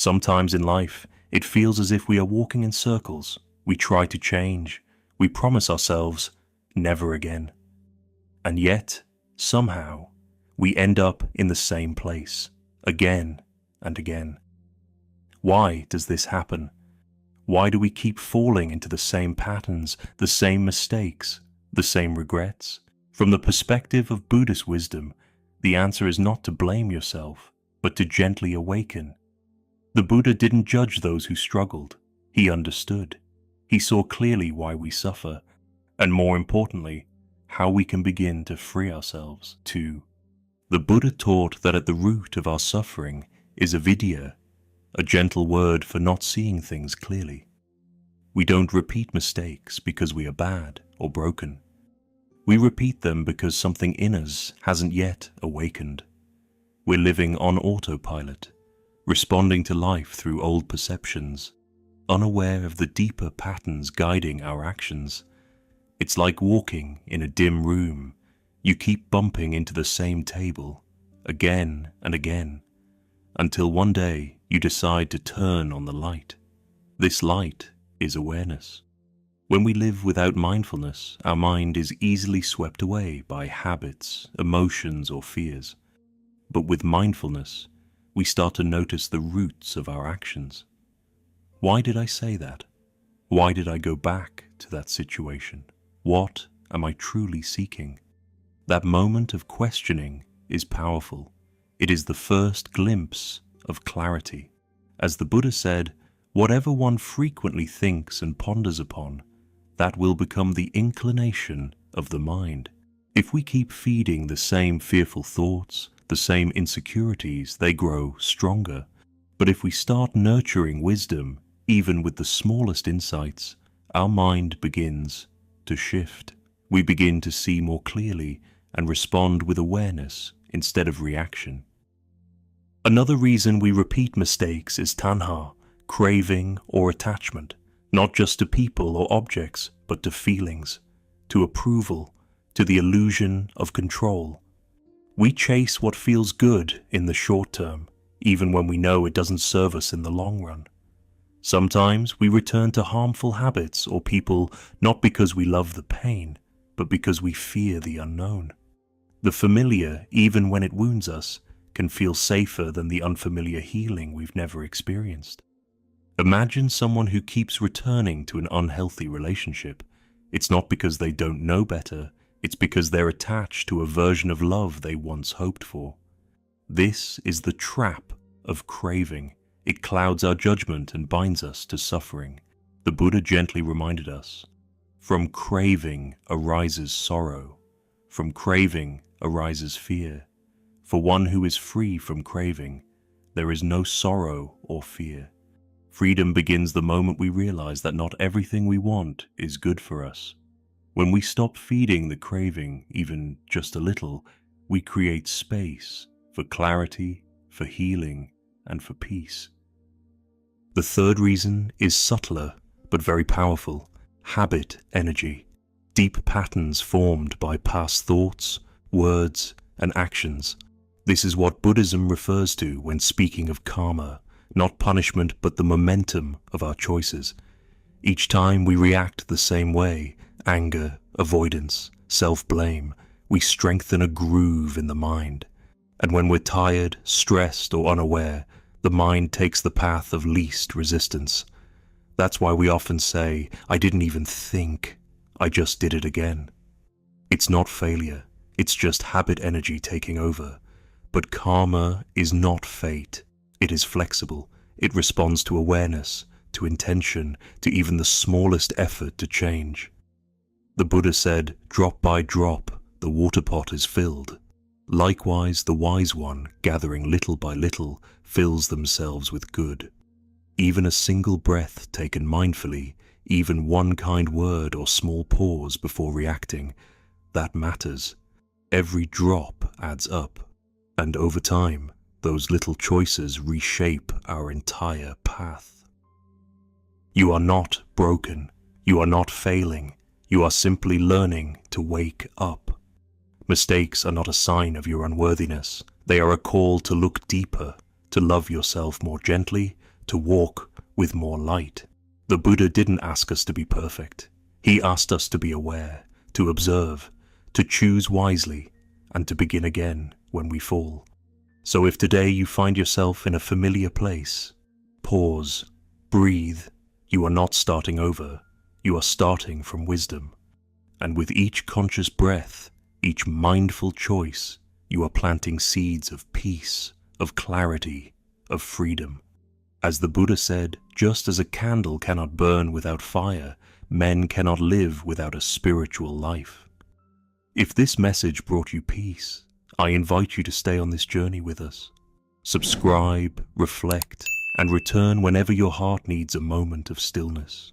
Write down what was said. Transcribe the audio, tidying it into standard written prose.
Sometimes in life, it feels as if we are walking in circles. We try to change. We promise ourselves, never again. And yet, somehow, we end up in the same place, again and again. Why does this happen? Why do we keep falling into the same patterns, the same mistakes, the same regrets? From the perspective of Buddhist wisdom, the answer is not to blame yourself, but to gently awaken. The Buddha didn't judge those who struggled. He understood. He saw clearly why we suffer, and more importantly, how we can begin to free ourselves too. The Buddha taught that at the root of our suffering is avidya, a gentle word for not seeing things clearly. We don't repeat mistakes because we are bad or broken. We repeat them because something in us hasn't yet awakened. We're living on autopilot, responding to life through old perceptions, unaware of the deeper patterns guiding our actions. It's like walking in a dim room. You keep bumping into the same table, again and again, until one day you decide to turn on the light. This light is awareness. When we live without mindfulness, our mind is easily swept away by habits, emotions, or fears. But with mindfulness, we start to notice the roots of our actions. Why did I say that? Why did I go back to that situation? What am I truly seeking? That moment of questioning is powerful. It is the first glimpse of clarity. As the Buddha said, whatever one frequently thinks and ponders upon, that will become the inclination of the mind. If we keep feeding the same fearful thoughts, the same insecurities, they grow stronger. But if we start nurturing wisdom, even with the smallest insights, our mind begins to shift. We begin to see more clearly and respond with awareness instead of reaction. Another reason we repeat mistakes is tanha, craving or attachment, not just to people or objects, but to feelings, to approval, to the illusion of control. We chase what feels good in the short term, even when we know it doesn't serve us in the long run. Sometimes we return to harmful habits or people not because we love the pain, but because we fear the unknown. The familiar, even when it wounds us, can feel safer than the unfamiliar healing we've never experienced. Imagine someone who keeps returning to an unhealthy relationship. It's not because they don't know better, it's because they're attached to a version of love they once hoped for. This is the trap of craving. It clouds our judgment and binds us to suffering. The Buddha gently reminded us, from craving arises sorrow. From craving arises fear. For one who is free from craving, there is no sorrow or fear. Freedom begins the moment we realize that not everything we want is good for us. When we stop feeding the craving, even just a little, we create space for clarity, for healing, and for peace. The third reason is subtler, but very powerful: habit energy. Deep patterns formed by past thoughts, words, and actions. This is what Buddhism refers to when speaking of karma, not punishment but the momentum of our choices. Each time we react the same way, anger, avoidance, self-blame, we strengthen a groove in the mind. And when we're tired, stressed, or unaware, the mind takes the path of least resistance. That's why we often say, I didn't even think, I just did it again. It's not failure, it's just habit energy taking over. But karma is not fate. It is flexible. It responds to awareness, to intention, to even the smallest effort to change. The Buddha said, drop by drop, the water pot is filled. Likewise, the wise one, gathering little by little, fills themselves with good. Even a single breath taken mindfully, even one kind word or small pause before reacting, that matters. Every drop adds up. And over time, those little choices reshape our entire path. You are not broken. You are not failing. You are simply learning to wake up. Mistakes are not a sign of your unworthiness. They are a call to look deeper, to love yourself more gently, to walk with more light. The Buddha didn't ask us to be perfect. He asked us to be aware, to observe, to choose wisely, and to begin again when we fall. So if today you find yourself in a familiar place, pause, breathe. You are not starting over. You are starting from wisdom. And with each conscious breath, each mindful choice, you are planting seeds of peace, of clarity, of freedom. As the Buddha said, just as a candle cannot burn without fire, men cannot live without a spiritual life. If this message brought you peace, I invite you to stay on this journey with us. Subscribe, reflect, and return whenever your heart needs a moment of stillness.